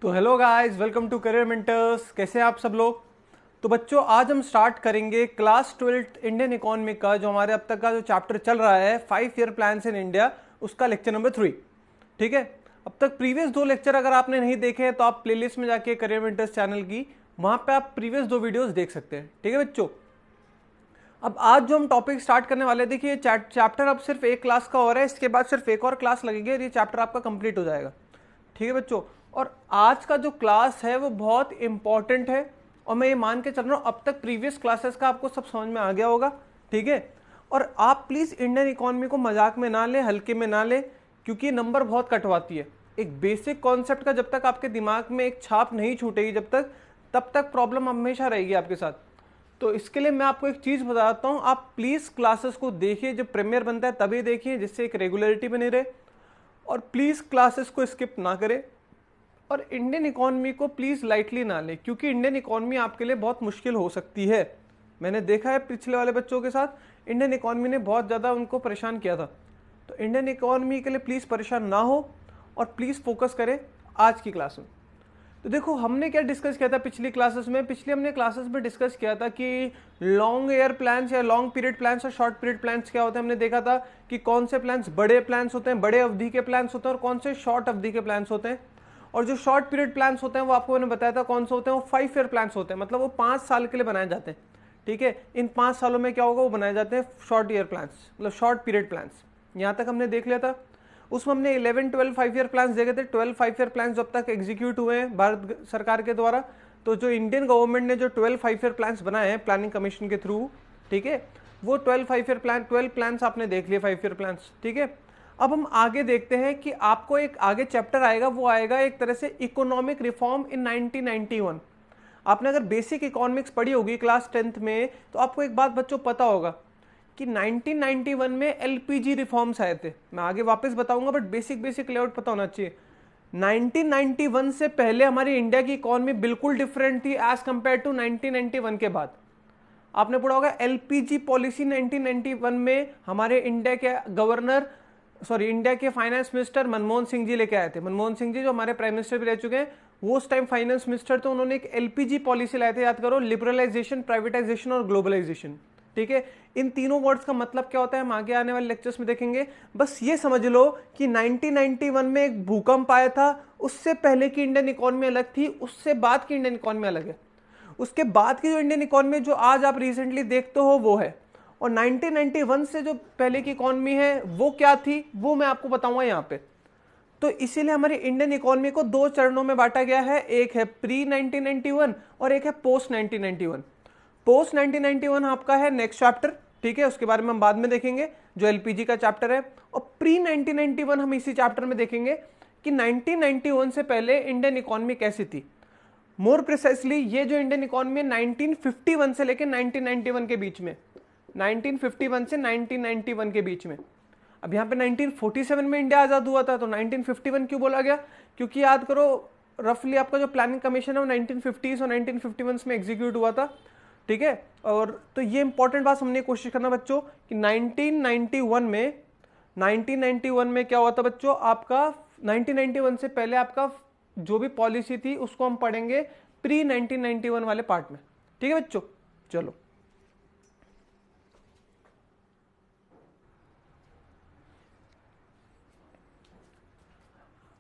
तो hello guys, welcome to Career Mentors. कैसे हैं आप सब लोग। तो बच्चों, आज हम स्टार्ट करेंगे क्लास 12 इंडियन इकोनॉमी का जो हमारे अब तक का जो चैप्टर चल रहा है 5 ईयर प्लान इन इंडिया, उसका लेक्चर नंबर 3। ठीक है। अब तक प्रीवियस 2 लेक्चर अगर आपने नहीं देखे हैं तो आप प्लेलिस्ट में जाके करियर मेंटर्स चैनल की, वहां पे आप प्रीवियस 2 वीडियोस देख सकते हैं। ठीक है बच्चों। अब आज जो हम टॉपिक स्टार्ट करने वाले हैं, देखिए चैप्टर अब सिर्फ एक क्लास का हो रहा है, इसके बाद सिर्फ एक और क्लास लगेगी और ये चैप्टर आपका कंप्लीट हो जाएगा। ठीक है बच्चों। और आज का जो क्लास है वो बहुत इंपॉर्टेंट है और मैं ये मान के चल रहा हूँ अब तक प्रीवियस क्लासेस का आपको सब समझ में आ गया होगा। ठीक है। और आप प्लीज इंडियन इकोनॉमी को मजाक में ना ले, हल्के में ना ले, क्योंकि नंबर बहुत कटवाती है। एक बेसिक कॉन्सेप्ट का जब तक आपके दिमाग में एक छाप नहीं छूटेगी जब तक, तब तक प्रॉब्लम हमेशा रहेगी आपके साथ। तो इसके लिए मैं आपको एक चीज बताता हूँ, आप प्लीज क्लासेस को देखिए, जब प्रीमियर बनता है तभी देखिए, जिससे एक रेगुलरिटी बनी रहे। और प्लीज क्लासेस को स्किप ना करें और इंडियन इकोनॉमी को प्लीज लाइटली ना लें, क्योंकि इंडियन इकोनॉमी आपके लिए बहुत मुश्किल हो सकती है। मैंने देखा है पिछले वाले बच्चों के साथ इंडियन इकोनॉमी ने बहुत ज़्यादा उनको परेशान किया था। तो इंडियन इकोनॉमी के लिए प्लीज़ परेशान ना हो और प्लीज़ फोकस करें आज की क्लास में। तो देखो, हमने क्या डिस्कस किया था पिछली क्लासेस में। हमने क्लासेस में डिस्कस किया था कि लॉन्ग ईयर प्लान्स या लॉन्ग पीरियड प्लान्स और शॉर्ट पीरियड प्लान्स क्या होते हैं। हमने देखा था कि कौन से प्लान्स बड़े प्लान्स होते हैं, बड़े अवधि के प्लान्स होते हैं, और कौन से शॉर्ट अवधि के प्लान्स होते हैं। और जो शॉर्ट पीरियड प्लान्स होते हैं वो आपको मैंने बताया था कौन से होते हैं, वो 5 ईयर प्लान्स होते हैं, मतलब वो 5 साल के लिए बनाए जाते हैं। ठीक है। इन 5 सालों में क्या होगा, वो बनाए जाते हैं शॉर्ट ईयर प्लान्स, मतलब शॉर्ट पीरियड प्लान्स। यहाँ तक हमने देख लिया था। उसमें हमने 11, 12 5 ईयर प्लान्स देखे थे। 12 5 ईयर प्लान्स जब तक एग्जीक्यूट हुए हैं भारत सरकार के द्वारा, तो जो इंडियन गवर्नमेंट ने जो 12 5 ईयर प्लान्स बनाए हैं प्लानिंग कमीशन के थ्रू, ठीक है, वो 12 प्लान्स आपने देख लिए, 5 ईयर प्लान्स। ठीक है। अब हम आगे देखते हैं कि आपको एक आगे चैप्टर आएगा, वो आएगा एक तरह से इकोनॉमिक रिफॉर्म इन 1991। आपने अगर बेसिक इकोनॉमिक्स पढ़ी होगी क्लास 10th में, तो आपको एक बात बच्चों पता होगा कि 1991 में एलपीजी रिफॉर्म्स आए थे। मैं आगे वापस बताऊंगा, बट बेसिक लेआउट पता होना चाहिए। 1991 से पहले हमारी इंडिया की इकोनॉमी बिल्कुल डिफरेंट थी एज कंपेयर टू 1991 के बाद। आपने पढ़ा होगा एलपीजी पॉलिसी 1991 में हमारे इंडिया के गवर्नर, इंडिया के फाइनेंस मिनिस्टर मनमोहन सिंह जी लेके आए थे। मनमोहन सिंह जी जो हमारे प्राइम मिनिस्टर भी रह चुके हैं, वो उस टाइम फाइनेंस मिनिस्टर थे। उन्होंने एक एलपीजी पॉलिसी लाए थे, याद करो, लिबरलाइजेशन, प्राइवेटाइजेशन और ग्लोबलाइजेशन। ठीक है। इन तीनों वर्ड्स का मतलब क्या होता है हम आगे आने वाले लेक्चर्स में देखेंगे। बस ये समझ लो कि 1991 में एक भूकंप आया था, उससे पहले की इंडियन इकोनॉमी अलग थी, उससे बाद की इंडियन इकोनॉमी अलग है। उसके बाद की जो इंडियन इकोनॉमी जो आज आप रिसेंटली देखते हो वो है। और 1991 से जो पहले की इकोनॉमी है वो क्या थी, वो मैं आपको बताऊंगा यहाँ पे। तो इसीलिए हमारी इंडियन इकोनॉमी को 2 चरणों में बांटा गया है, एक है प्री 1991 और एक है पोस्ट 1991। पोस्ट 1991 आपका है नेक्स्ट चैप्टर। ठीक है, उसके बारे में हम बाद में देखेंगे, जो एलपीजी का चैप्टर है। और प्री 1991 हम इसी चैप्टर में देखेंगे कि 1991 से पहले इंडियन इकोनॉमी कैसी थी। मोर प्रिसाइसली ये जो इंडियन इकोनॉमी 1951 से लेकर 1991 के बीच में, 1951 से 1991 के बीच में। अब यहाँ पे 1947 में इंडिया आजाद हुआ था, तो 1951 क्यों बोला गया, क्योंकि याद करो रफली आपका जो प्लानिंग कमीशन है वो 1950s और 1951 में एग्जीक्यूट हुआ था। ठीक है। और तो ये इंपॉर्टेंट बात समझने की कोशिश करना बच्चों कि 1991 में क्या हुआ था बच्चों, आपका 1991 से पहले आपका जो भी पॉलिसी थी उसको हम पढ़ेंगे प्री 1991 वाले पार्ट में। ठीक है बच्चों, चलो।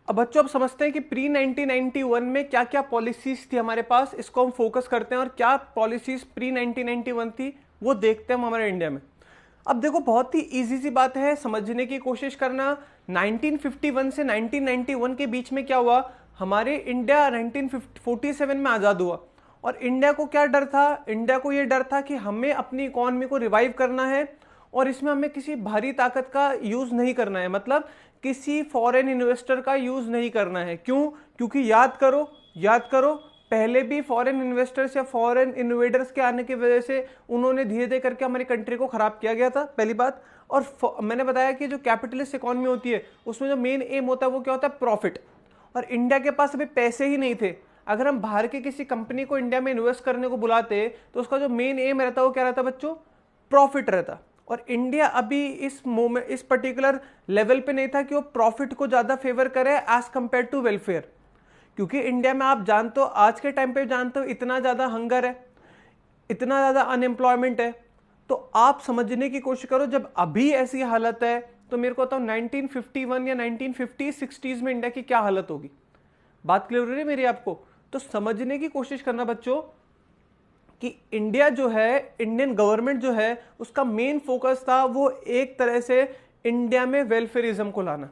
अब बच्चों अब समझते हैं कि प्री 1991 में क्या क्या पॉलिसीज थी हमारे पास, इसको हम फोकस करते हैं। और क्या पॉलिसीज प्री 1991 थी वो देखते हैं हम हमारे इंडिया में। अब देखो, बहुत ही इजी सी बात है, समझने की कोशिश करना। 1951 से 1991 के बीच में क्या हुआ, हमारे इंडिया 1947 में आजाद हुआ। और इंडिया को क्या डर था, इंडिया को यह डर था कि हमें अपनी इकोनॉमी को रिवाइव करना है और इसमें हमें किसी भारी ताकत का यूज नहीं करना है, मतलब किसी फॉरेन इन्वेस्टर का यूज नहीं करना है। क्यों, क्योंकि याद करो पहले भी फॉरेन इन्वेस्टर्स या फॉरेन इन्वेडर्स के आने की वजह से उन्होंने धीरे धीरे करके हमारी कंट्री को खराब किया गया था, पहली बात। और मैंने बताया कि जो कैपिटलिस्ट इकोनॉमी होती है उसमें जो मेन एम होता है वो क्या होता है, प्रॉफिट। और इंडिया के पास अभी पैसे ही नहीं थे। अगर हम बाहर की किसी कंपनी को इंडिया में इन्वेस्ट करने को बुलाते तो उसका जो मेन एम रहता वो क्या रहता बच्चों, प्रॉफिट रहता। और इंडिया अभी इस पर्टिकुलर लेवल पे नहीं था कि वो प्रॉफिट को ज्यादा फेवर करे एज कंपेयर टू वेलफेयर। क्योंकि इंडिया में आप जानते हो, आज के टाइम पे जानते हो, इतना ज़्यादा हंगर है, इतना ज़्यादा अनएम्प्लॉयमेंट है। तो आप समझने की कोशिश करो, जब अभी ऐसी हालत है तो मेरे को बताओ 1951 या 1950-60s में इंडिया की क्या हालत होगी। बात क्लियर हो रही है मेरी आपको? तो समझने की कोशिश करना बच्चों कि इंडिया जो है, इंडियन गवर्नमेंट जो है, उसका मेन फोकस था वो एक तरह से इंडिया में वेलफेयरिज्म को लाना।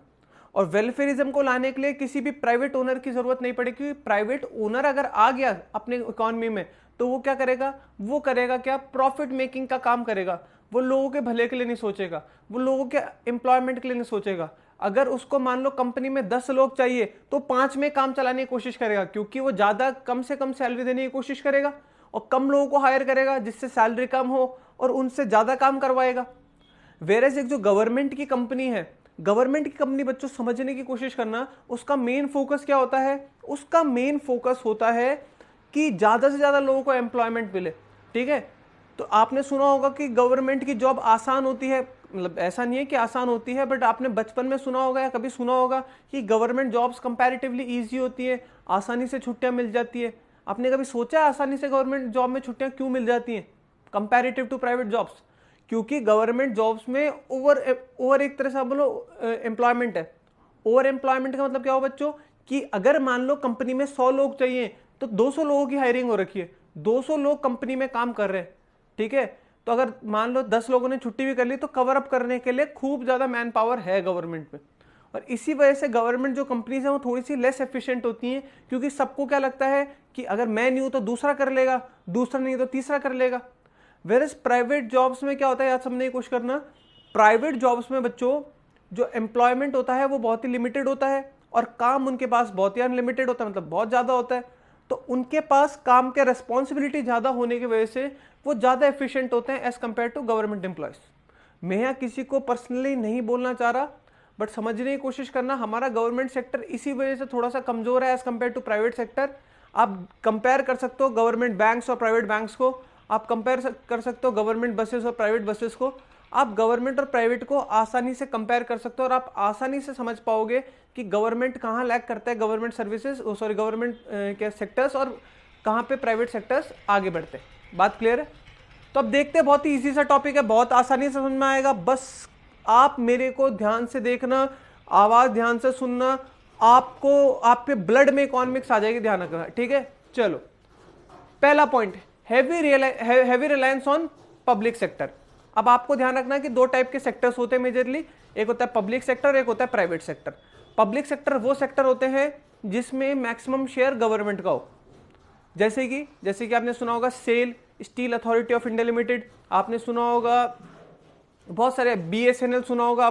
और वेलफेयरिज्म को लाने के लिए किसी भी प्राइवेट ओनर की जरूरत नहीं पड़ेगी, क्योंकि प्राइवेट ओनर अगर आ गया अपने इकोनॉमी में तो वो क्या करेगा, वो करेगा क्या, प्रॉफिट मेकिंग का काम करेगा। वो लोगों के भले के लिए नहीं सोचेगा, वो लोगों के एम्प्लॉयमेंट के लिए नहीं सोचेगा। अगर उसको मान लो कंपनी में 10 लोग चाहिए तो 5 में काम चलाने की कोशिश करेगा, क्योंकि वो ज्यादा कम से कम सैलरी देने की कोशिश करेगा और कम लोगों को हायर करेगा जिससे सैलरी कम हो और उनसे ज्यादा काम करवाएगा। वेरेज एक जो गवर्नमेंट की कंपनी है, गवर्नमेंट की कंपनी बच्चों समझने की कोशिश करना, उसका मेन फोकस क्या होता है, उसका मेन फोकस होता है कि ज्यादा से ज्यादा लोगों को एम्प्लॉयमेंट मिले। ठीक है, तो आपने सुना होगा कि गवर्नमेंट की जॉब आसान होती है, मतलब ऐसा नहीं है कि आसान होती है, बट आपने बचपन में सुना होगा या कभी सुना होगा कि गवर्नमेंट जॉब्स कंपैरेटिवली इजी होती है, आसानी से छुट्टियां मिल जाती है। आपने कभी सोचा है आसानी से गवर्नमेंट जॉब में छुट्टियां क्यों मिल जाती हैं कंपैरेटिव टू प्राइवेट जॉब्स? क्योंकि गवर्नमेंट जॉब्स में ओवर एक तरह से आप बोलो एम्प्लॉयमेंट है। ओवर एम्प्लॉयमेंट का मतलब क्या हो बच्चों, कि अगर मान लो कंपनी में 100 लोग चाहिए तो 200 लोगों की हायरिंग हो रखी है, 200 लोग कंपनी में काम कर रहे हैं। ठीक है, तो अगर मान लो 10 लोगों ने छुट्टी भी कर ली तो कवर अप करने के लिए खूब ज्यादा मैन पावर है गवर्नमेंट में। और इसी वजह से गवर्नमेंट जो कंपनीज है वो थोड़ी सी लेस एफिशिएंट होती हैं, क्योंकि सबको क्या लगता है कि अगर मैं नहीं हूं तो दूसरा कर लेगा, दूसरा नहीं तो तीसरा कर लेगा। वेरस प्राइवेट जॉब्स में क्या होता है, याद समझने की कोशिश करना, प्राइवेट जॉब्स में बच्चों जो एम्प्लॉयमेंट होता है वो बहुत ही लिमिटेड होता है और काम उनके पास बहुत ही अनलिमिटेड होता है, मतलब बहुत ज्यादा होता है। तो उनके पास काम के रेस्पॉन्सिबिलिटी ज्यादा होने की वजह से वो ज्यादा एफिशिएंट होते हैं as compare to government employees. मैं यहाँ किसी को पर्सनली नहीं बोलना चाह रहा, बट समझने की कोशिश करना, हमारा गवर्नमेंट सेक्टर इसी वजह से थोड़ा सा कमजोर है as compare to private sector. आप कंपेयर कर सकते हो गवर्नमेंट बैंक्स और प्राइवेट बैंक्स को, आप कंपेयर कर सकते हो गवर्नमेंट बसेस और प्राइवेट बसेस को। आप गवर्नमेंट और प्राइवेट को आसानी से कंपेयर कर सकते हो और आप आसानी से समझ पाओगे कि गवर्नमेंट कहाँ लैग करता है, गवर्नमेंट सर्विसेज सॉरी गवर्नमेंट के सेक्टर्स, और कहाँ पे प्राइवेट सेक्टर्स आगे बढ़ते हैं। बात क्लियर है? तो अब देखते हैं, बहुत ही इजी सा टॉपिक है, बहुत आसानी से समझ में आएगा। बस आप मेरे को ध्यान से देखना, आवाज ध्यान से सुनना, आपको आपके ब्लड में इकोनॉमिक्स आ जाएगी, ध्यान रखना। ठीक है, चलो पहला point, heavy reliance on public sector. अब आपको ध्यान रखना है कि दो टाइप के सेक्टर्स होते हैं मेजरली, एक होता है पब्लिक सेक्टर, एक होता है प्राइवेट सेक्टर। पब्लिक सेक्टर वो सेक्टर होते हैं जिसमें मैक्सिमम शेयर गवर्नमेंट का हो, जैसे कि आपने सुना होगा SAIL, steel authority of India limited, आपने सुना होगा बहुत सारे, BSNL सुना होगा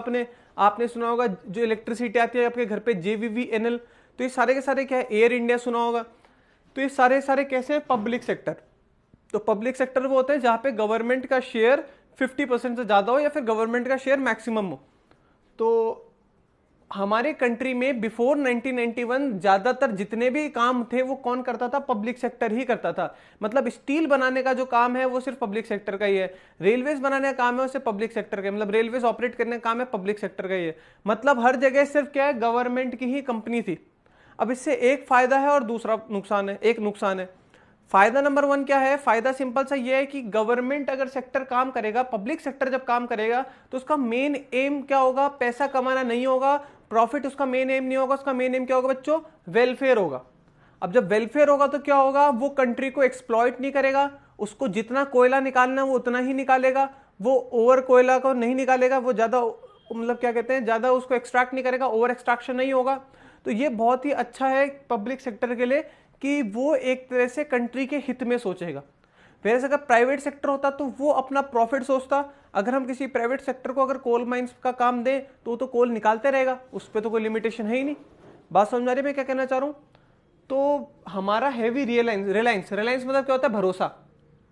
आपने सुना होगा जो इलेक्ट्रिसिटी आती है आपके घर पे, JVVNL। तो ये सारे के सारे क्या है, एयर इंडिया सुना होगा। तो ये सारे कैसे हैं, पब्लिक सेक्टर। तो पब्लिक सेक्टर वो होते हैं जहां पे गवर्नमेंट का शेयर 50% से ज्यादा हो या फिर गवर्नमेंट का शेयर मैक्सिमम हो। तो हमारे कंट्री में बिफोर 1991 ज्यादातर जितने भी काम थे वो कौन करता था, पब्लिक सेक्टर ही करता था। मतलब स्टील बनाने का जो काम है वो सिर्फ पब्लिक सेक्टर का ही है, रेलवेज बनाने का काम है वो सिर्फ पब्लिक सेक्टर का, मतलब रेलवेज ऑपरेट करने का काम है पब्लिक सेक्टर का ही है। मतलब हर जगह सिर्फ क्या है, गवर्नमेंट की ही कंपनी थी। अब इससे एक फायदा है और दूसरा नुकसान है, एक नुकसान है। फायदा नंबर 1 क्या है, फायदा सिंपल सा ये है कि गवर्नमेंट अगर सेक्टर काम करेगा, पब्लिक सेक्टर जब काम करेगा तो उसका मेन एम क्या होगा, पैसा कमाना नहीं होगा, प्रॉफिट उसका मेन एम नहीं होगा। उसका मेन एम क्या होगा बच्चों, वेलफेयर होगा। अब जब वेलफेयर होगा तो क्या होगा, वो कंट्री को एक्सप्लॉइट नहीं करेगा, उसको जितना कोयला निकालना वो उतना ही निकालेगा, वो ओवर कोयला को नहीं निकालेगा, वो ज्यादा मतलब क्या कहते हैं, ज्यादा उसको एक्सट्रैक्ट नहीं करेगा, ओवर एक्सट्रैक्शन नहीं होगा। तो ये बहुत ही अच्छा है पब्लिक सेक्टर के लिए कि वो एक तरह से कंट्री के हित में सोचेगा। वैसे अगर प्राइवेट सेक्टर होता तो वो अपना प्रॉफिट सोचता। अगर हम किसी प्राइवेट सेक्टर को अगर कोल माइंस का काम दें तो वो तो कोल निकालते रहेगा, उस पर तो कोई लिमिटेशन है ही नहीं। बात समझ आ रही है मैं क्या कहना चाह रहा हूँ? तो हमारा हैवी रिलायंस मतलब क्या होता है, भरोसा।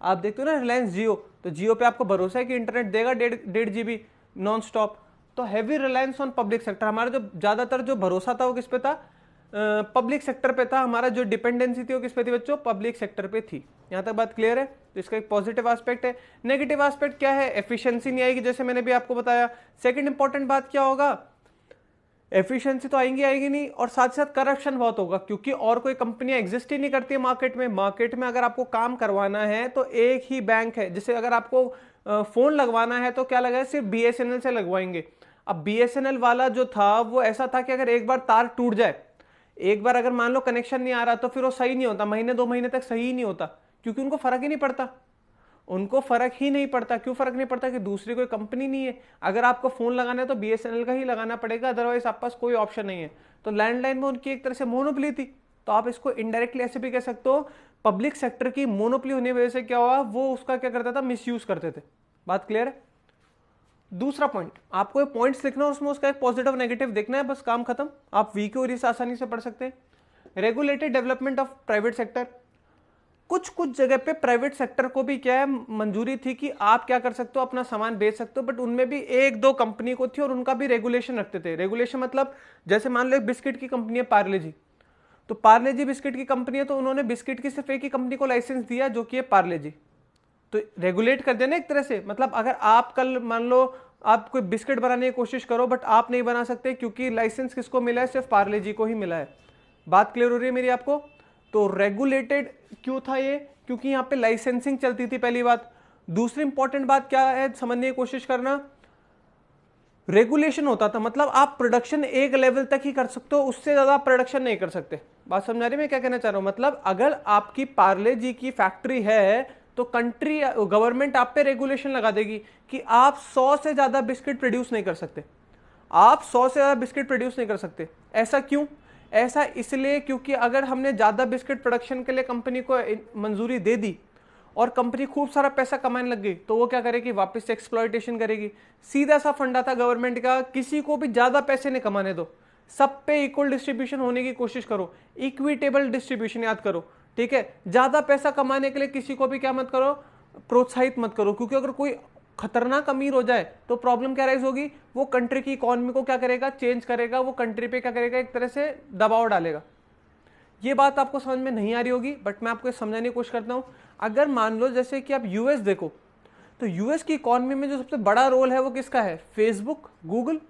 आप देखते हो ना रिलायंस जियो, तो जियो पे आपको भरोसा है कि इंटरनेट देगा 1.5 GB नॉन स्टॉप। तो heavy reliance on public sector, हमारा जो ज्यादातर जो भरोसा था वो किस पे था, पब्लिक सेक्टर पे था। हमारा जो डिपेंडेंसी थी वो किस पे थी बच्चों, पब्लिक सेक्टर पे थी। यहां तक बात क्लियर है? तो इसका एक पॉजिटिव एस्पेक्ट है। नेगेटिव एस्पेक्ट क्या है, एफिशिएंसी नहीं आएगी, जैसे मैंने भी आपको बताया। सेकंड इंपॉर्टेंट बात क्या होगा, एफिशिएंसी तो आएंगी आएगी नहीं, और साथ साथ करप्शन बहुत होगा, क्योंकि और कोई कंपनियां एग्जिस्ट ही नहीं करती है मार्केट में। मार्केट में अगर आपको काम करवाना है तो एक ही बैंक है। जैसे अगर आपको फोन लगवाना है तो क्या लगा है, सिर्फ बीएसएनएल से लगवाएंगे। अब बीएसएनएल वाला जो था वो ऐसा था कि अगर एक बार तार टूट जाए, एक बार अगर मान लो कनेक्शन नहीं आ रहा, तो फिर वो सही नहीं होता, महीने 2 महीने तक सही ही नहीं होता, क्योंकि उनको फर्क ही नहीं पड़ता। उनको फर्क ही नहीं पड़ता। क्यों फर्क नहीं पड़ता? कि दूसरी कोई कंपनी नहीं है। अगर आपको फोन लगाना है तो बीएसएनएल का ही लगाना पड़ेगा, अदरवाइज आपके पास कोई ऑप्शन नहीं है। तो लैंडलाइन में उनकी एक तरह से मोनोपोली थी। तो आप इसको इनडायरेक्टली ऐसे भी कह सकते हो, पब्लिक सेक्टर की मोनोपोली होने की वजह से क्या हुआ, वो उसका क्या करता था, मिसयूज करते थे। बात क्लियर है? दूसरा पॉइंट, आपको ये पॉइंट्स लिखना है, उसमें उसका एक पॉजिटिव नेगेटिव देखना है, बस काम खत्म। आप वी की ओर से आसानी से पढ़ सकते हैं। Regulated development of private sector, कुछ कुछ जगह पे प्राइवेट सेक्टर को भी क्या है, मंजूरी थी कि आप क्या कर सकते हो, अपना सामान बेच सकते हो, बट उनमें भी एक दो कंपनी को थी और उनका भी रेगुलेशन रखते थे। रेगुलेशन मतलब जैसे मान लो एक बिस्किट की कंपनी है पार्ले जी, तो पार्ले जी बिस्किट की कंपनी है, तो उन्होंने बिस्किट की सिर्फ एक ही कंपनी को लाइसेंस दिया जो कि है पार्ले जी। तो रेगुलेट कर देना एक तरह से। मतलब अगर आप कल मान लो आप कोई बिस्किट बनाने की कोशिश करो, बट आप नहीं बना सकते, क्योंकि लाइसेंस किसको मिला है, सिर्फ पार्ले जी को ही मिला है। बात क्लियर हो रही है मेरी आपको? तो रेगुलेटेड क्यों था ये, क्योंकि यहां पे लाइसेंसिंग चलती थी, पहली बात। दूसरी इंपॉर्टेंट बात क्या है समझने की कोशिश करना, रेगुलेशन होता था, मतलब आप प्रोडक्शन एक लेवल तक ही कर सकते हो, उससे ज्यादा प्रोडक्शन नहीं कर सकते। बात समझ आ रही है मैं क्या कहना चाह रहा हूं? मतलब अगर आपकी पार्ले जी की फैक्ट्री है तो कंट्री गवर्नमेंट आप पे रेगुलेशन लगा देगी कि आप 100 से ज्यादा बिस्किट प्रोड्यूस नहीं कर सकते। आप 100 से ज्यादा बिस्किट प्रोड्यूस नहीं कर सकते। ऐसा क्यों? ऐसा इसलिए क्योंकि अगर हमने ज्यादा बिस्किट प्रोडक्शन के लिए कंपनी को मंजूरी दे दी और कंपनी खूब सारा पैसा कमाने लग गई, तो वो क्या करेगी, वापस से एक्सप्लॉयटेशन करेगी। सीधा सा फंडा था गवर्नमेंट का, किसी को भी ज्यादा पैसे नहीं कमाने दो, सब पे इक्वल डिस्ट्रीब्यूशन होने की कोशिश करो, इक्विटेबल डिस्ट्रीब्यूशन याद करो, ठीक है। ज्यादा पैसा कमाने के लिए किसी को भी क्या मत करो, प्रोत्साहित मत करो, क्योंकि अगर कोई खतरनाक अमीर हो जाए तो प्रॉब्लम क्या राइज होगी, वो कंट्री की इकोनॉमी को क्या करेगा, चेंज करेगा, वो कंट्री पे क्या करेगा, एक तरह से दबाव डालेगा। ये बात आपको समझ में नहीं आ रही होगी, बट मैं आपको समझाने की कोशिश करता हूं। अगर मान लो जैसे कि आप यूएस देखो, तो यूएस की इकोनॉमी में जो सबसे बड़ा रोल है वो किसका है, फेसबुक, गूगल,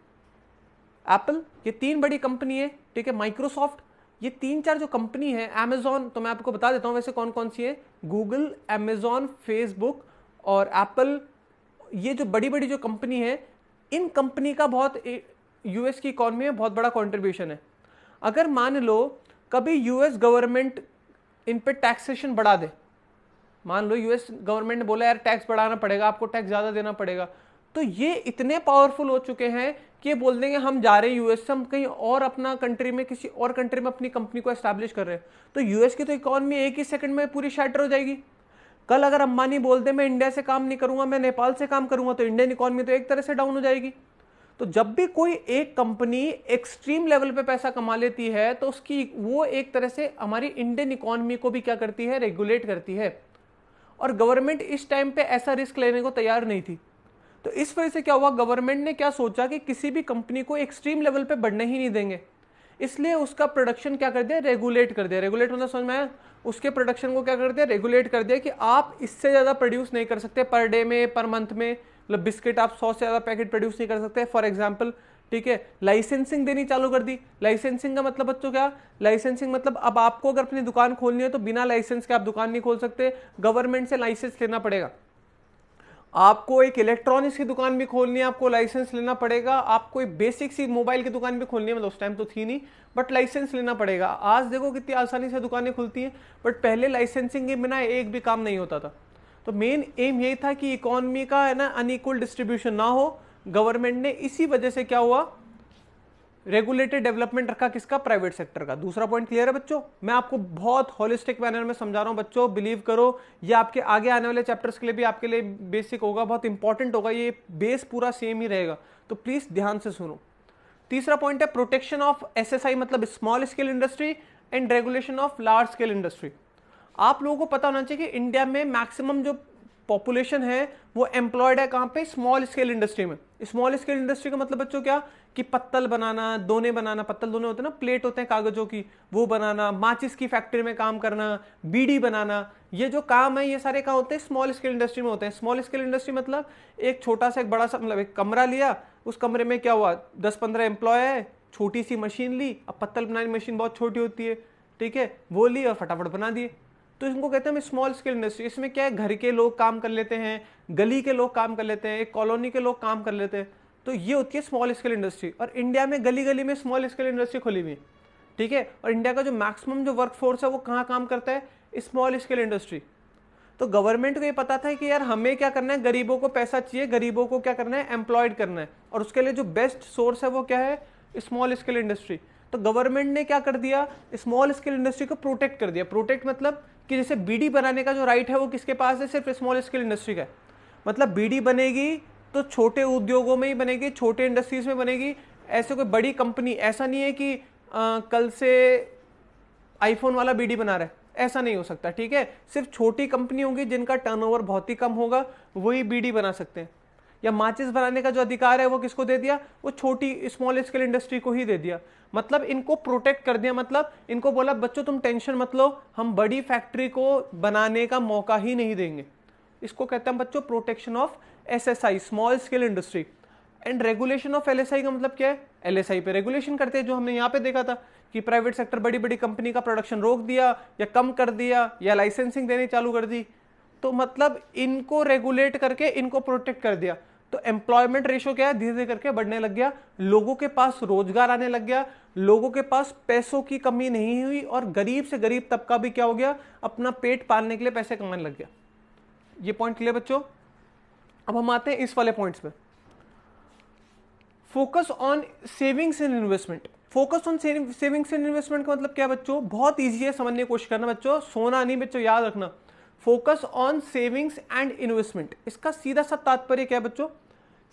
एप्पल, ये 3 बड़ी कंपनी है, ठीक है, माइक्रोसॉफ्ट, ये 3-4 जो कंपनी है, अमेजॉन, तो मैं आपको बता देता हूं वैसे कौन कौन सी है, गूगल, अमेजॉन, फेसबुक और एप्पल। ये जो बड़ी बड़ी जो कंपनी है, इन कंपनी का बहुत यूएस की इकोनॉमी में बहुत बड़ा कंट्रीब्यूशन है। अगर मान लो कभी यूएस गवर्नमेंट इन पे टैक्सेशन बढ़ा दे, मान लो यूएस गवर्नमेंट ने बोला यार टैक्स बढ़ाना पड़ेगा, आपको टैक्स ज्यादा देना पड़ेगा, तो ये इतने पावरफुल हो चुके हैं कि ये बोल देंगे हम जा रहे हैं यूएस से, हम कहीं और अपना कंट्री में, किसी और कंट्री में अपनी कंपनी को एस्टैब्लिश कर रहे हैं। तो यूएस की तो इकोनॉमी एक ही सेकंड में पूरी शैटर हो जाएगी। कल अगर अंबानी बोल दे मैं इंडिया से काम नहीं करूंगा, मैं नेपाल से काम करूंगा, तो इंडियन इकोनॉमी तो एक तरह से डाउन हो जाएगी। तो जब भी कोई एक कंपनी एक्सट्रीम लेवल पे पैसा कमा लेती है, तो उसकी वो एक तरह से हमारी इंडियन इकोनॉमी को भी क्या करती है, रेगुलेट करती है। और गवर्नमेंट इस टाइम पे ऐसा रिस्क लेने को तैयार नहीं थी। तो इस वजह से क्या हुआ, गवर्नमेंट ने क्या सोचा कि किसी भी कंपनी को एक्सट्रीम लेवल पे बढ़ने ही नहीं देंगे, इसलिए उसका प्रोडक्शन क्या कर दिया, रेगुलेट कर दिया। रेगुलेट मतलब समझ में आया? उसके प्रोडक्शन को क्या कर दिया, रेगुलेट कर दिया कि आप इससे ज्यादा प्रोड्यूस नहीं कर सकते पर डे में, पर मंथ में। मतलब बिस्किट आप 100 से ज्यादा पैकेट प्रोड्यूस नहीं कर सकते, फॉर एग्जाम्पल, ठीक है। लाइसेंसिंग देनी चालू कर दी। लाइसेंसिंग का मतलब बच्चों क्या, लाइसेंसिंग मतलब अब आपको अगर अपनी दुकान खोलनी है तो बिना लाइसेंस के आप दुकान नहीं खोल सकते, गवर्नमेंट से लाइसेंस लेना पड़ेगा। आपको एक इलेक्ट्रॉनिक्स की दुकान भी खोलनी है, आपको लाइसेंस लेना पड़ेगा। आपको एक बेसिक सी मोबाइल की दुकान भी खोलनी है, मतलब उस टाइम तो थी नहीं, बट लाइसेंस लेना पड़ेगा। आज देखो कितनी आसानी से दुकानें खुलती हैं, बट पहले लाइसेंसिंग के बिना एक भी काम नहीं होता था। तो मेन एम यही था कि इकोनॉमी का है ना अनइक्वल डिस्ट्रीब्यूशन ना हो। गवर्नमेंट ने इसी वजह से क्या हुआ, रेगुलेटेड डेवलपमेंट रखा, किसका, प्राइवेट सेक्टर का। दूसरा पॉइंट क्लियर है बच्चों? मैं आपको बहुत होलिस्टिक मैनर में समझा रहा हूं बच्चों, बिलीव करो ये आपके आगे आने वाले चैप्टर्स के लिए भी आपके लिए बेसिक होगा, बहुत इंपॉर्टेंट होगा, ये बेस पूरा सेम ही रहेगा, तो प्लीज ध्यान से सुनो। तीसरा पॉइंट है प्रोटेक्शन ऑफ एसएसआई, मतलब small scale industry, and regulation of large scale industry. आप लोगों को पता होना चाहिए कि इंडिया में मैक्सिमम जो पॉपुलेशन है वो एम्प्लॉयड है कहां पे, स्मॉल स्केल इंडस्ट्री में। स्मॉल स्केल इंडस्ट्री का मतलब बच्चों क्या, कि पत्तल बनाना, दोने बनाना, पत्तल दोने होते हैं ना, प्लेट होते हैं कागजों की, वो बनाना, माचिस की फैक्ट्री में काम करना, बीड़ी बनाना, ये जो काम है ये सारे काम होते हैं स्मॉल स्केल इंडस्ट्री में होते हैं। स्मॉल स्केल इंडस्ट्री मतलब एक छोटा सा, एक बड़ा सा, मतलब एक कमरा लिया, उस कमरे में क्या हुआ, 10-15 एम्प्लॉय है, छोटी सी मशीन ली, अब पत्तल बनाने की मशीन बहुत छोटी होती है, ठीक है, वो ली और फटाफट बना दिए। तो इनको कहते हैं स्मॉल स्केल इंडस्ट्री। इसमें क्या है, घर के लोग काम कर लेते हैं, गली के लोग काम कर लेते हैं, एक कॉलोनी के लोग काम कर लेते हैं। तो ये होती है स्मॉल स्केल इंडस्ट्री। और इंडिया में गली गली में स्मॉल स्केल इंडस्ट्री खुली हुई है, ठीक है। और इंडिया का जो मैक्सिमम जो वर्क फोर्स है वो कहाँ काम करता है, स्मॉल स्केल इंडस्ट्री। तो गवर्नमेंट को ये पता था कि यार हमें क्या करना है, गरीबों को पैसा चाहिए, गरीबों को क्या करना है, एम्प्लॉयड करना है, और उसके लिए जो बेस्ट सोर्स है वो क्या है, स्मॉल स्केल इंडस्ट्री। तो गवर्नमेंट ने क्या कर दिया, स्मॉल स्केल इंडस्ट्री को प्रोटेक्ट कर दिया। प्रोटेक्ट मतलब कि जैसे बीड़ी बनाने का जो राइट है वो किसके पास है, सिर्फ स्मॉल स्केल इंडस्ट्री का है। मतलब बीड़ी बनेगी तो छोटे उद्योगों में ही बनेगी, छोटे इंडस्ट्रीज में बनेगी, ऐसे कोई बड़ी कंपनी, ऐसा नहीं है कि कल से आईफोन वाला बीड़ी बना रहा है, ऐसा नहीं हो सकता, ठीक है। सिर्फ छोटी कंपनी होंगी जिनका टर्नओवर बहुत ही कम होगा, वही बीड़ी बना सकते हैं। या माचिस बनाने का जो अधिकार है वो किसको दे दिया, वो छोटी स्मॉल स्केल इंडस्ट्री को ही दे दिया। मतलब इनको प्रोटेक्ट कर दिया, मतलब इनको बोला बच्चों तुम टेंशन मत लो, हम बड़ी फैक्ट्री को बनाने का मौका ही नहीं देंगे। इसको कहते हैं बच्चों protection of SSI, small scale industry. And regulation of LSI का मतलब क्या है, एलएसआई पे रेगुलेशन करते हैं, जो हमने यहाँ पे देखा था कि प्राइवेट सेक्टर बड़ी बड़ी कंपनी का प्रोडक्शन रोक दिया या कम कर दिया या लाइसेंसिंग देनी चालू कर दी। तो मतलब इनको रेगुलेट करके इनको प्रोटेक्ट कर दिया। तो एम्प्लॉयमेंट रेशो क्या है, धीरे धीरे करके बढ़ने लग गया, लोगों के पास रोजगार आने लग गया, लोगों के पास पैसों की कमी नहीं हुई, और गरीब से गरीब तबका भी क्या हो गया, अपना पेट पालने के लिए पैसे कमाने लग गया। ये पॉइंट क्लियर बच्चों। अब हम आते हैं इस वाले पॉइंट्स पे। Focus on savings and investment. Focus on savings and investment का मतलब क्या है बच्चों, बहुत इजी है, समझने की कोशिश करना बच्चों, सोना नहीं बच्चों, याद रखना। Focus on savings and investment, इसका सीधा सा तात्पर्य क्या है बच्चों,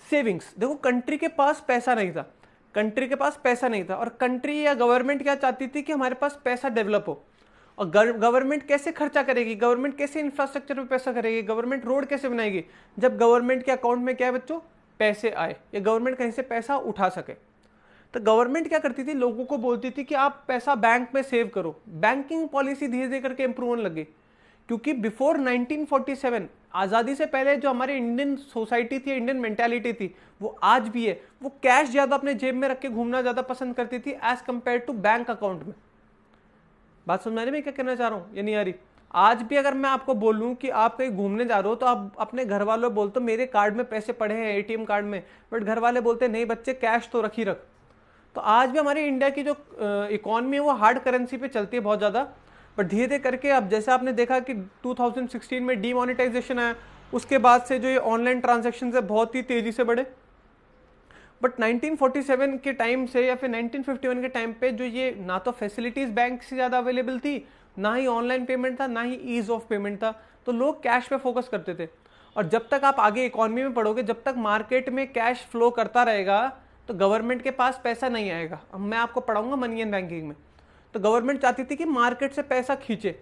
सेविंग्स। देखो कंट्री के पास पैसा नहीं था, कंट्री के पास पैसा नहीं था, और कंट्री या गवर्नमेंट क्या चाहती थी कि हमारे पास पैसा डेवलप हो। और गवर्नमेंट कैसे खर्चा करेगी, गवर्नमेंट कैसे इंफ्रास्ट्रक्चर पे पैसा करेगी, गवर्नमेंट रोड कैसे बनाएगी, जब गवर्नमेंट के अकाउंट में क्या है बच्चों, पैसे आए, या गवर्नमेंट कहीं से पैसा उठा सके। तो गवर्नमेंट क्या करती थी, लोगों को बोलती थी कि आप पैसा बैंक में सेव करो। बैंकिंग पॉलिसी धीरे धीरे करके इंप्रूव होने लगी, क्योंकि बिफोर 1947, आज़ादी से पहले जो हमारी इंडियन सोसाइटी थी, इंडियन मेंटालिटी थी, वो आज भी है, वो कैश ज़्यादा अपने जेब में रख के घूमना ज़्यादा पसंद करती थी as compare to bank account में। बात समझ में क्या कहना चाह रहा हूँ, ये नहीं आ रही। आज भी अगर मैं आपको बोलूं कि आप कहीं घूमने जा रहे हो तो आप अपने घर वालों बोलते हो मेरे कार्ड में पैसे पड़े हैं एटीएम कार्ड में, बट घर वाले बोलते नहीं बच्चे कैश तो रख ही रख। तो आज भी हमारी इंडिया की जो इकॉनमी है वो हार्ड करेंसी पे चलती है बहुत ज़्यादा, बट धीरे धीरे करके अब जैसे आपने देखा कि 2016 में डीमोनेटाइजेशन आया, उसके बाद से जो ये ऑनलाइन ट्रांजेक्शन है बहुत ही तेज़ी से बढ़े। बट 1947 के टाइम से या फिर 1951 के टाइम पे जो ये ना तो फैसिलिटीज़ बैंक से ज़्यादा अवेलेबल थी, ना ही ऑनलाइन पेमेंट था, ना ही ईज ऑफ पेमेंट था, तो लोग कैश पे फोकस करते थे। और जब तक आप आगे इकोनॉमी में पढ़ोगे, जब तक मार्केट में कैश फ्लो करता रहेगा तो गवर्नमेंट के पास पैसा नहीं आएगा। अब मैं आपको पढ़ाऊंगा मनी एंड बैंकिंग में। तो गवर्नमेंट चाहती थी कि मार्केट से पैसा खींचे,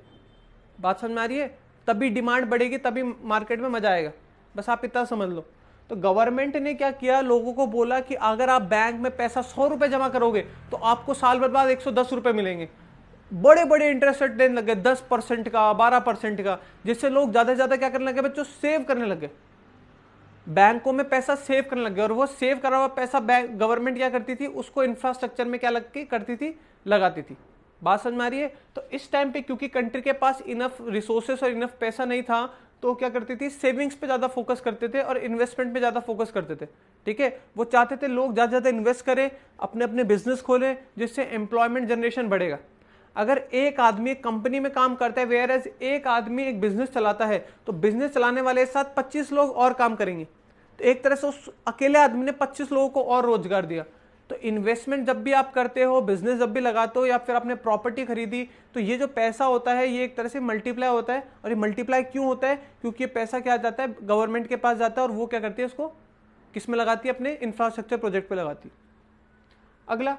बात समझ में आ रही है, तभी डिमांड बढ़ेगी, तभी मार्केट में मजा आएगा, बस आप इतना समझ लो। तो गवर्नमेंट ने क्या किया, लोगों को बोला कि अगर आप बैंक में पैसा 100 रुपए जमा करोगे तो आपको साल भर बाद 110 रुपए मिलेंगे। बड़े बड़े इंटरेस्ट रेट देने लगे, 10% का, 12% का, जिससे लोग ज्यादा से ज्यादा क्या करने लगे बच्चों, सेव करने लगे, बैंकों में पैसा सेव करने लगे। और वो सेव करा हुआ पैसा बैंक गवर्नमेंट क्या करती थी, उसको इंफ्रास्ट्रक्चर में क्या लग के करती थी, लगाती थी। बात समझ में आ रही है। तो इस टाइम पे क्योंकि कंट्री के पास इनफ रिसोर्सेस और इनफ पैसा नहीं था, तो क्या करती थी, सेविंग्स पे ज्यादा फोकस करते थे और इन्वेस्टमेंट पे ज्यादा फोकस करते थे, ठीक है। वो चाहते थे लोग ज्यादा ज्यादा इन्वेस्ट करें, अपने अपने बिजनेस खोलें, जिससे एम्प्लॉयमेंट जनरेशन बढ़ेगा। अगर एक आदमी एक कंपनी में काम करता है, वेयर एज एक आदमी एक बिजनेस चलाता है, तो बिजनेस चलाने वाले साथ 25 लोग और काम करेंगे। तो एक तरह से उस अकेले आदमी ने 25 लोगों को और रोजगार दिया। तो इन्वेस्टमेंट जब भी आप करते हो, बिजनेस जब भी लगाते हो, या फिर आपने प्रॉपर्टी खरीदी, तो ये जो पैसा होता है ये एक तरह से मल्टीप्लाई होता है। और ये मल्टीप्लाई क्यों होता है, क्योंकि ये पैसा क्या जाता है, गवर्नमेंट के पास जाता है, और वो क्या करती है, उसको किस में लगाती है, अपने इंफ्रास्ट्रक्चर प्रोजेक्ट पे लगाती है। अगला,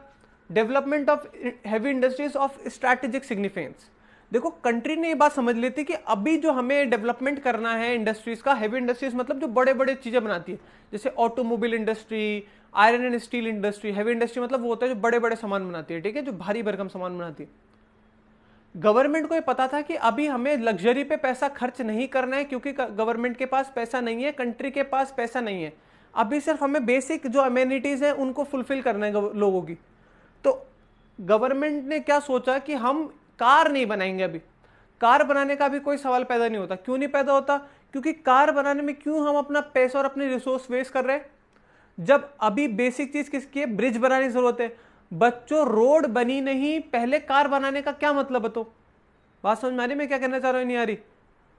development of heavy industries of strategic significance. देखो कंट्री ने ये बात समझ लेती कि अभी जो हमें डेवलपमेंट करना है इंडस्ट्रीज का, हैवी इंडस्ट्रीज मतलब जो बड़े बड़े चीजें बनाती है, जैसे automobile industry, iron and steel industry. Heavy industry मतलब वो होता है जो बड़े बड़े सामान बनाती है, ठीक है, जो भारी भरकम सामान बनाती है। गवर्नमेंट को ये पता था कि अभी हमें लग्जरी पे पैसा खर्च नहीं करना है, क्योंकि गवर्नमेंट के पास पैसा नहीं है, कंट्री के पास पैसा नहीं है। अभी सिर्फ हमें बेसिक जो अमेनिटीज है उनको फुलफिल करना है लोगों की। गवर्नमेंट ने क्या सोचा कि हम कार नहीं बनाएंगे। अभी कार बनाने का भी कोई सवाल पैदा नहीं होता। क्यों नहीं पैदा होता? क्योंकि कार बनाने में क्यों हम अपना पैसा और अपने रिसोर्स वेस्ट कर रहे हैं, जब अभी बेसिक चीज किसकी है? ब्रिज बनाने की जरूरत है। बच्चों रोड बनी नहीं, पहले कार बनाने का क्या मतलब है? तो बात समझ में आ रही? मैं क्या कहना चाह रहा हूं, नहीं आ रही?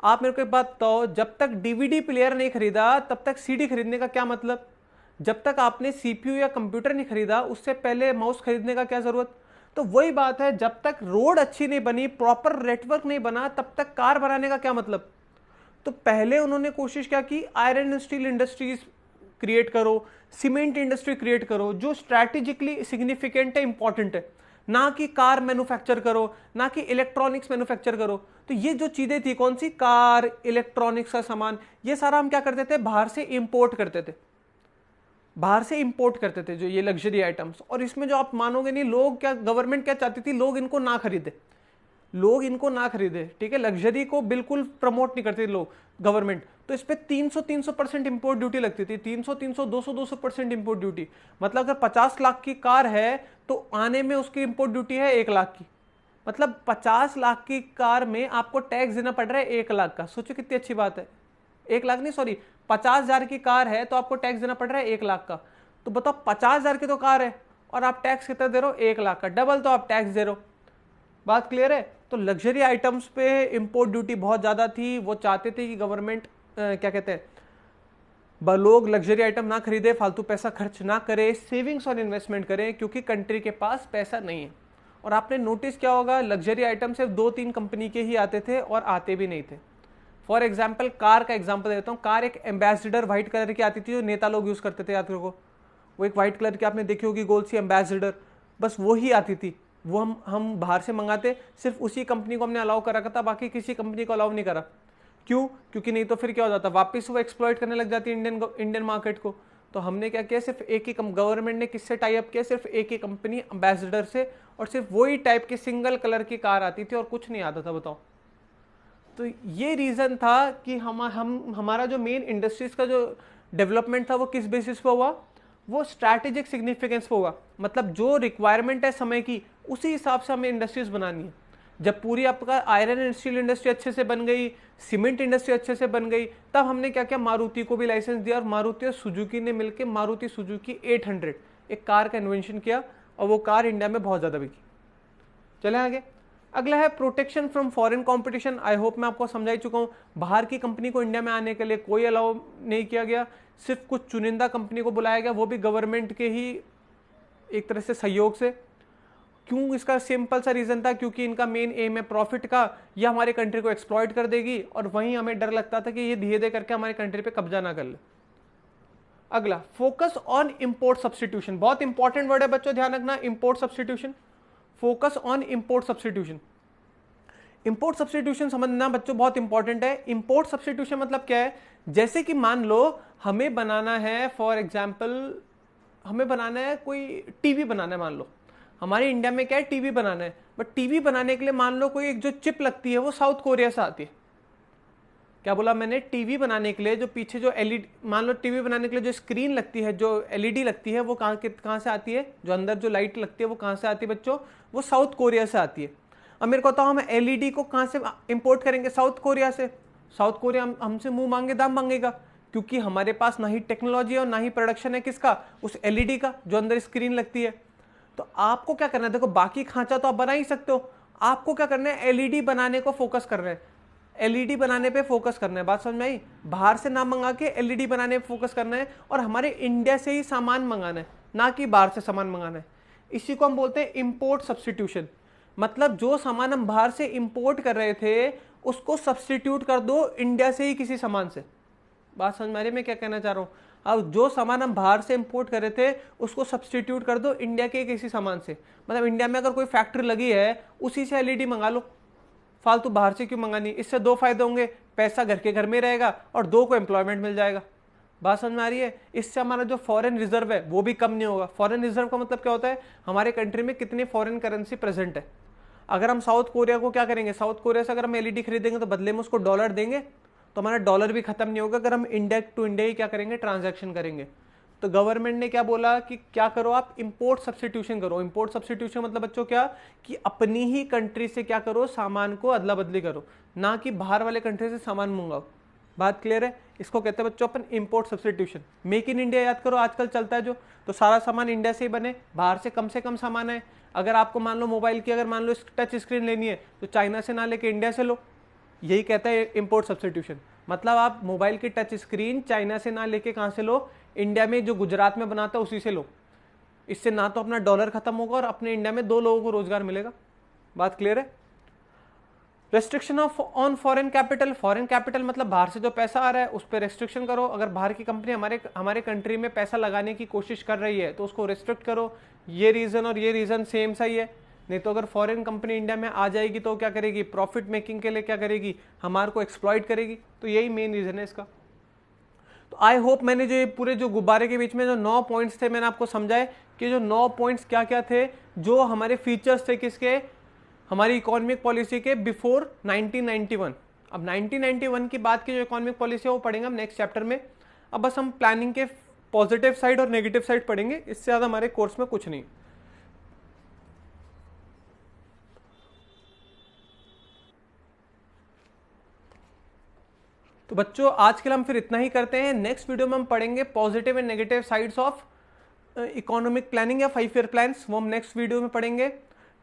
आप मेरे को एक बात बताओ, जब तक डीवीडी प्लेयर नहीं खरीदा तब तक सीडी खरीदने का क्या मतलब? जब तक आपने सीपीयू या कंप्यूटर नहीं खरीदा उससे पहले माउस खरीदने का क्या जरूरत? तो वही बात है, जब तक रोड अच्छी नहीं बनी, प्रॉपर नेटवर्क नहीं बना, तब तक कार बनाने का क्या मतलब? तो पहले उन्होंने कोशिश क्या की? Iron and steel industries create करो, सीमेंट इंडस्ट्री क्रिएट करो, जो स्ट्रैटेजिकली सिग्निफिकेंट है, इंपॉर्टेंट है। ना कि कार मैन्युफैक्चर करो, ना कि इलेक्ट्रॉनिक्स मैन्युफैक्चर करो। तो ये जो चीजें थी, कौन सी? कार, इलेक्ट्रॉनिक्स का सामान, ये सारा हम क्या करते थे? बाहर से इंपोर्ट करते थे। बाहर से इंपोर्ट करते थे जो ये लग्जरी आइटम्स। और इसमें जो आप मानोगे नहीं, लोग क्या, गवर्नमेंट क्या चाहती थी? लोग इनको ना खरीदे, लोग इनको ना खरीदे। ठीक है, लग्जरी को बिल्कुल प्रमोट नहीं करते लोग, गवर्नमेंट। तो इस पे 300% इंपोर्ट ड्यूटी लगती थी। 300 200% इंपोर्ट ड्यूटी। मतलब अगर 50 लाख की कार है तो आने में उसकी इंपोर्ट ड्यूटी है 1 लाख की। मतलब 50 लाख की कार में आपको टैक्स देना पड़ रहा है 1 लाख का। सोचो कितनी अच्छी बात है। 1 लाख नहीं, सॉरी, 50,000 की कार है तो आपको टैक्स देना पड़ रहा है 1 लाख का। तो बताओ, 50,000 की तो कार है और आप टैक्स कितना दे रहे हो? 1 लाख का। डबल तो आप टैक्स दे रहे हो। बात क्लियर है? तो लग्जरी आइटम्स पे इंपोर्ट ड्यूटी बहुत ज्यादा थी। वो चाहते थे कि गवर्नमेंट क्या कहते हैं, लोग लग्जरी आइटम ना खरीदे, फालतू पैसा खर्च ना करे, सेविंग्स और इन्वेस्टमेंट करें, क्योंकि कंट्री के पास पैसा नहीं है। और आपने नोटिस किया होगा, लग्जरी आइटम सिर्फ 2-3 कंपनी के ही आते थे और आते भी नहीं थे। फॉर एग्जाम्पल, कार का एग्जाम्पल देता हूँ। कार एक एम्बेसडर व्हाइट कलर की आती थी जो नेता लोग यूज करते थे, याद रखो। वो एक व्हाइट कलर की आपने देखी होगी, गोल सी एम्बेसडर, बस वो ही आती थी। वो हम बाहर से मंगाते, सिर्फ उसी कंपनी को हमने अलाउ कर रखा था, बाकी किसी कंपनी को अलाउ नहीं करा। क्यों? क्योंकि नहीं तो फिर क्या हो जाता, वापस वो एक्सप्लॉइट करने लग जाती इंडियन मार्केट को। तो हमने क्या किया, सिर्फ एक ही गवर्नमेंट ने किससे टाई अप किया? सिर्फ एक ही कंपनी, एम्बेसडर से। और सिर्फ वही टाइप की सिंगल कलर की कार आती थी और कुछ नहीं आता था। बताओ, तो ये रीजन था कि हमारा जो मेन इंडस्ट्रीज का जो डेवलपमेंट था वो किस बेसिस पे हुआ? वो स्ट्रैटेजिक सिग्निफिकेंस पे हुआ। मतलब जो रिक्वायरमेंट है समय की, उसी हिसाब से हमें इंडस्ट्रीज बनानी है। जब पूरी आपका आयरन एंड स्टील इंडस्ट्री अच्छे से बन गई, सीमेंट इंडस्ट्री अच्छे से बन गई, तब हमने क्या किया? मारुति को भी लाइसेंस दिया और मारुति और सुजुकी ने मिलकर मारुति सुजुकी 800 एक कार का इन्वेंशन किया और वो कार इंडिया में बहुत ज्यादा बिकी। चले आगे। अगला है protection from foreign competition. I hope मैं आपको समझा ही चुका हूं। बाहर की कंपनी को इंडिया में आने के लिए कोई अलाउ नहीं किया गया, सिर्फ कुछ चुनिंदा कंपनी को बुलाया गया, वो भी गवर्नमेंट के ही एक तरह से सहयोग से। क्यों? इसका सिंपल सा रीजन था, क्योंकि इनका मेन एम है प्रॉफिट का, ये हमारे कंट्री को एक्सप्लॉइट कर देगी और वहीं हमें डर लगता था कि ये धीरे धीरे करके हमारे कंट्री पे कब्जा ना कर ले। अगला, फोकस ऑन इंपोर्ट सब्सटीट्यूशन। बहुत इंपॉर्टेंट वर्ड है बच्चों, ध्यान रखना, import substitution. Focus on import substitution. Import substitution समझना बच्चों बहुत इंपॉर्टेंट है। इंपोर्ट सब्सटीट्यूशन मतलब क्या है? जैसे कि मान लो हमें बनाना है, फॉर एग्जाम्पल हमें बनाना है कोई टीवी बनाना है। मान लो हमारे इंडिया में क्या है, टीवी बनाना है, बट टीवी बनाने के लिए मान लो कोई एक जो चिप लगती है वो साउथ कोरिया से आती है। क्या बोला मैंने? टीवी बनाने के लिए जो पीछे जो एलईडी, मान लो टीवी बनाने के लिए जो स्क्रीन लगती है, जो एलईडी लगती है, वो कहाँ से आती है? जो अंदर जो लाइट लगती है वो कहाँ से आती है बच्चों? वो साउथ कोरिया से आती है। अब मेरे को बताओ, हम एलईडी को कहाँ से इंपोर्ट करेंगे? साउथ कोरिया से। साउथ कोरिया हमसे मुंह मांगे दाम मांगेगा, क्योंकि हमारे पास ना ही टेक्नोलॉजी है और ना ही प्रोडक्शन है किसका? उस एलईडी का जो अंदर स्क्रीन लगती है। तो आपको क्या करना है? देखो, बाकी खांचा तो आप बना ही सकते हो, आपको क्या करना है? एलईडी बनाने को फोकस करना है। एलईडी बनाने पे फोकस करना है। बात समझ में आई? बाहर से ना मंगा के एलईडी बनाने पे फोकस करना है और हमारे इंडिया से ही सामान मंगाना है, ना कि बाहर से सामान मंगाना है। इसी को हम बोलते हैं इंपोर्ट सब्सटीट्यूशन। मतलब जो सामान हम बाहर से इंपोर्ट कर रहे थे उसको सब्सटीट्यूट कर दो इंडिया से ही किसी सामान से। बात समझ में आ रही है मैं क्या कहना चाह रहा हूँ? अब जो सामान हम बाहर से इंपोर्ट कर रहे थे उसको सब्सटीट्यूट कर दो इंडिया के किसी सामान से। मतलब इंडिया में अगर कोई फैक्ट्री लगी है, उसी से एलईडी मंगा लो, फालतू बाहर से क्यों मंगानी? इससे 2 फायदे होंगे, पैसा घर के घर में रहेगा और 2 को एम्प्लॉयमेंट मिल जाएगा। बात समझ में आ रही है? इससे हमारा जो फॉरेन रिजर्व है वो भी कम नहीं होगा। फॉरेन रिजर्व का मतलब क्या होता है? हमारे कंट्री में कितनी फॉरेन करेंसी प्रेजेंट है। अगर हम साउथ कोरिया को क्या करेंगे? साउथ कोरिया से अगर हम एलईडी खरीदेंगे तो बदले में उसको डॉलर देंगे, तो हमारा डॉलर भी खत्म नहीं होगा अगर हम इंडिया टू इंडिया ही क्या करेंगे? ट्रांजैक्शन करेंगे। तो गवर्नमेंट ने क्या बोला कि क्या करो, आप इंपोर्ट सब्स्टिट्यूशन करो। इंपोर्ट सब्स्टिट्यूशन मतलब बच्चों क्या, कि अपनी ही कंट्री से क्या करो, सामान को अदला बदली करो, ना कि बाहर वाले कंट्री से सामान मंगाओ। बात क्लियर है? इसको कहते हैं बच्चों अपन import substitution. Make in India याद करो, आजकल चलता है जो, तो सारा सामान इंडिया से ही बने, बाहर से कम सामान है। अगर आपको मान लो मोबाइल की, अगर मान लो टच स्क्रीन लेनी है तो चाइना से ना लेके इंडिया से लो। यही कहता है इंपोर्ट सब्स्टिट्यूशन। मतलब आप मोबाइल की टच स्क्रीन चाइना से ना लेके कहां से लो, इंडिया में जो गुजरात में बनाता है उसी से लो। इससे ना तो अपना डॉलर खत्म होगा और अपने इंडिया में 2 लोगों को रोजगार मिलेगा। बात क्लियर है? Restriction of on foreign capital. Foreign capital मतलब बाहर से जो पैसा आ रहा है उस पर रेस्ट्रिक्शन करो। अगर बाहर की कंपनी हमारे कंट्री में पैसा लगाने की कोशिश कर रही है तो उसको रेस्ट्रिक्ट करो। ये रीजन और ये रीजन सेम सा ही है। नहीं तो अगर फॉरेन कंपनी इंडिया में आ जाएगी तो क्या करेगी, प्रॉफिट मेकिंग के लिए क्या करेगी, हमारे को एक्सप्लॉइट करेगी। तो यही मेन रीजन है इसका। तो आई होप मैंने जो पूरे जो गुब्बारे के बीच में जो 9 पॉइंट्स थे मैंने आपको समझाए कि जो 9 पॉइंट्स क्या क्या थे, जो हमारे फीचर्स थे किसके, हमारी इकोनॉमिक पॉलिसी के बिफोर 1991। अब 1991 की बात की जो इकोनॉमिक पॉलिसी है वो पढ़ेंगे हम नेक्स्ट चैप्टर में। अब बस हम प्लानिंग के पॉजिटिव साइड और नेगेटिव साइड पढ़ेंगे, इससे ज़्यादा हमारे कोर्स में कुछ नहीं। तो बच्चों आज के लिए हम फिर इतना ही करते हैं। नेक्स्ट वीडियो में हम पढ़ेंगे positive and negative sides of economic planning या 5 ईयर प्लान्स, वो हम नेक्स्ट वीडियो में पढ़ेंगे।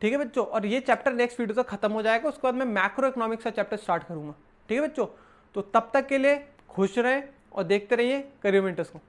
ठीक है बच्चों? और ये चैप्टर नेक्स्ट वीडियो तक खत्म हो जाएगा, उसके बाद मैं मैक्रो इकोनॉमिक्स का चैप्टर स्टार्ट करूंगा। ठीक है बच्चों? तो तब तक के लिए खुश रहें और देखते रहिए करियर मेंटर्स को।